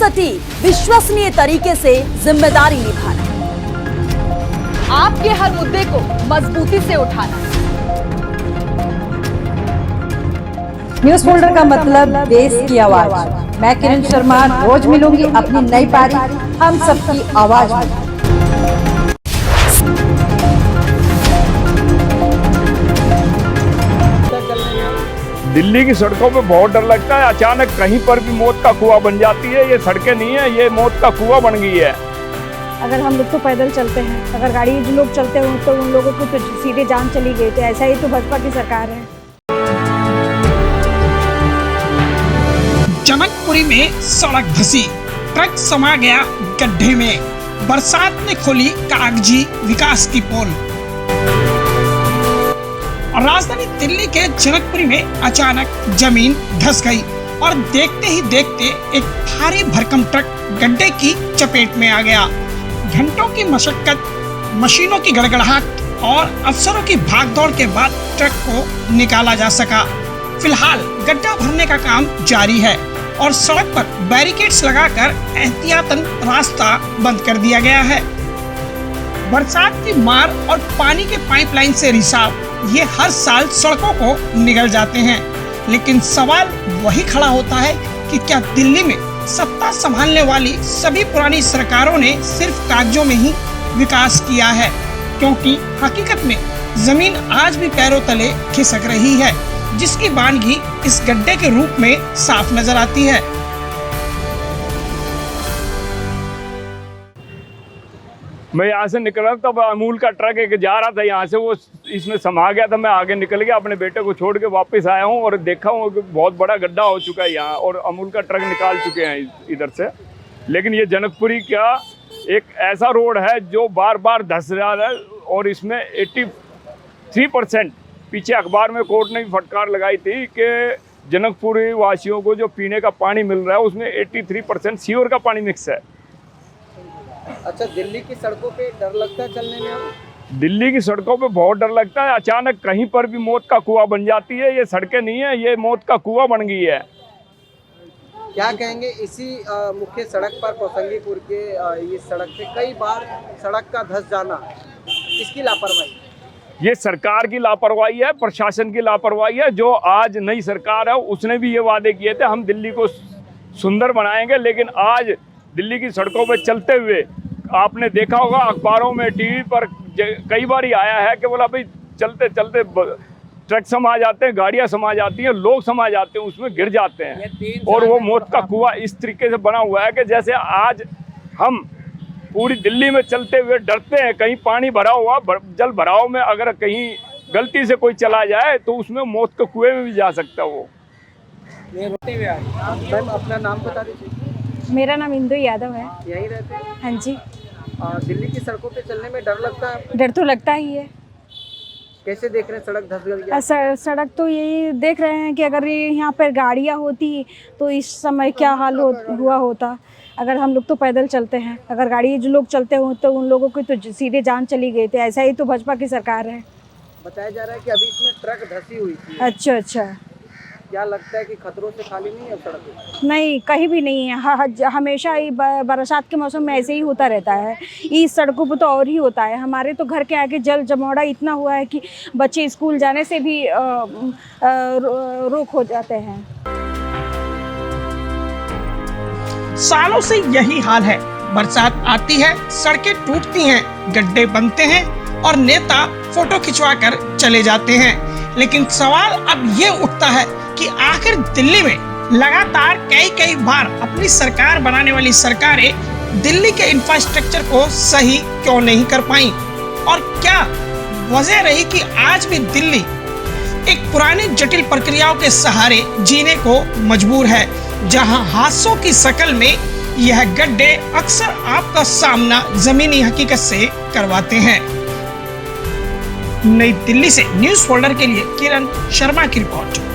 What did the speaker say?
सटीक विश्वसनीय तरीके से जिम्मेदारी निभाना, आपके हर मुद्दे को मजबूती से उठाना। न्यूज फोल्डर का मतलब देश की आवाज। मैं किरण शर्मा रोज मिलूंगी अपनी नई पारी हम सबकी आवाज में। दिल्ली की सड़कों पे बहुत डर लगता है। अचानक कहीं पर भी मौत का कुआं बन जाती है। ये सड़कें नहीं है, ये मौत का कुआं बन गई है। अगर हम लोग तो पैदल चलते हैं, अगर गाड़ी जो लोग चलते हो तो उन लोगों को तो सीधे जान चली गई। तो ऐसा ही तो भाजपा की सरकार है। जनकपुरी में सड़क धंसी, ट्रक समा गया गड्ढे में। बरसात ने खोली कागजी विकास की पोल। राजधानी दिल्ली के जनकपुरी में अचानक जमीन धंस गई और देखते ही देखते एक भारी भरकम ट्रक गड्ढे की चपेट में आ गया। घंटों की मशक्कत, मशीनों की गड़गड़ाहट और अफसरों की भागदौड़ के बाद ट्रक को निकाला जा सका। फिलहाल गड्ढा भरने का काम जारी है और सड़क पर बैरिकेड्स लगाकर एहतियातन रास्ता बंद कर दिया गया है। बरसात की मार और पानी के पाइपलाइन से रिसाव ये हर साल सड़कों को निगल जाते हैं, लेकिन सवाल वही खड़ा होता है कि क्या दिल्ली में सत्ता संभालने वाली सभी पुरानी सरकारों ने सिर्फ कागजों में ही विकास किया है, क्योंकि हकीकत में जमीन आज भी पैरों तले खिसक रही है, जिसकी बानगी इस गड्ढे के रूप में साफ नजर आती है। मैं यहाँ से निकल रहा तब अमूल का ट्रक एक जा रहा था यहाँ से, वो इसमें समा गया था। मैं आगे निकल गया, अपने बेटे को छोड़ के वापस आया हूँ और देखा हूँ कि बहुत बड़ा गड्ढा हो चुका है यहाँ और अमूल का ट्रक निकाल चुके हैं इधर से। लेकिन ये जनकपुरी का एक ऐसा रोड है जो बार बार धंस रहा है और इसमें 83% पीछे अखबार में कोर्ट ने भी फटकार लगाई थी कि जनकपुरी वासियों को जो पीने का पानी मिल रहा है उसमें 83% सीवर का पानी मिक्स है। अच्छा, दिल्ली की सड़कों पे डर लगता है चलने में? दिल्ली की सड़कों पे बहुत डर लगता है। अचानक कहीं पर भी मौत का कुआं बन जाती है। ये सड़कें नहीं है, ये मौत का कुआं बन गई है। क्या कहेंगे इसी मुख्य सड़क पर कौसंगीपुर के ये सड़क पे कई बार सड़क का धंस जाना, इसकी लापरवाही? ये सरकार की लापरवाही है, प्रशासन की लापरवाही है। जो आज नई सरकार है उसने भी ये वादे किए थे हम दिल्ली को सुंदर बनाएंगे, लेकिन आज दिल्ली की सड़कों पे चलते हुए आपने देखा होगा अखबारों में, टीवी पर कई बार ही आया है कि बोला भाई चलते चलते ट्रक समा जाते हैं, गाड़ियां समा जाती हैं, लोग समा जाते हैं, उसमें गिर जाते हैं। और वो मौत का कुआं इस तरीके से बना हुआ है कि जैसे आज हम पूरी दिल्ली में चलते हुए डरते हैं, कहीं पानी भरा हुआ जल भराव में अगर कहीं गलती से कोई चला जाए तो उसमें मौत के कुएं में भी जा सकता है वो। मैम अपना नाम बता दीजिए। मेरा नाम इंदु यादव है। यहीं रहते हैं? हाँ जी। दिल्ली की सड़कों पे चलने में डर लगता है? डर तो लगता ही है। कैसे देख रहे हैं सड़क धंस गई? सड़क तो यही देख रहे हैं कि अगर ये यहाँ पर गाड़ियाँ होती तो इस समय क्या हाल हुआ होता। अगर हम लोग तो पैदल चलते हैं, अगर गाड़ी जो लोग चलते हो तो उन लोगों की तो सीधे जान चली गई। तो ऐसा ही तो भाजपा की सरकार है। बताया जा रहा है कि अभी इसमें ट्रक धंसी हुई थी। अच्छा। क्या लगता है कि खतरों से खाली नहीं है सड़क? नहीं, कहीं भी नहीं है। हमेशा ही बरसात के मौसम में ऐसे ही होता रहता है। इस सड़कों पर तो और ही होता है। हमारे तो घर के आगे जल जमावड़ा इतना हुआ है कि बच्चे स्कूल जाने से भी रोक हो जाते हैं। सालों से यही हाल है। बरसात आती है, सड़कें टूटती हैं, गड्ढे बनते हैं और नेता फोटो खिंचवाकर चले जाते हैं। लेकिन सवाल अब ये उठता है कि आखिर दिल्ली में लगातार कई बार अपनी सरकार बनाने वाली सरकारें दिल्ली के इंफ्रास्ट्रक्चर को सही क्यों नहीं कर पाई, और क्या वजह रही कि आज भी दिल्ली एक पुरानी जटिल प्रक्रियाओं के सहारे जीने को मजबूर है, जहां हादसों की शक्ल में यह गड्ढे अक्सर आपका सामना जमीनी हकीकत से करवाते हैं। नई दिल्ली से न्यूज फोल्डर के लिए किरण शर्मा की रिपोर्ट।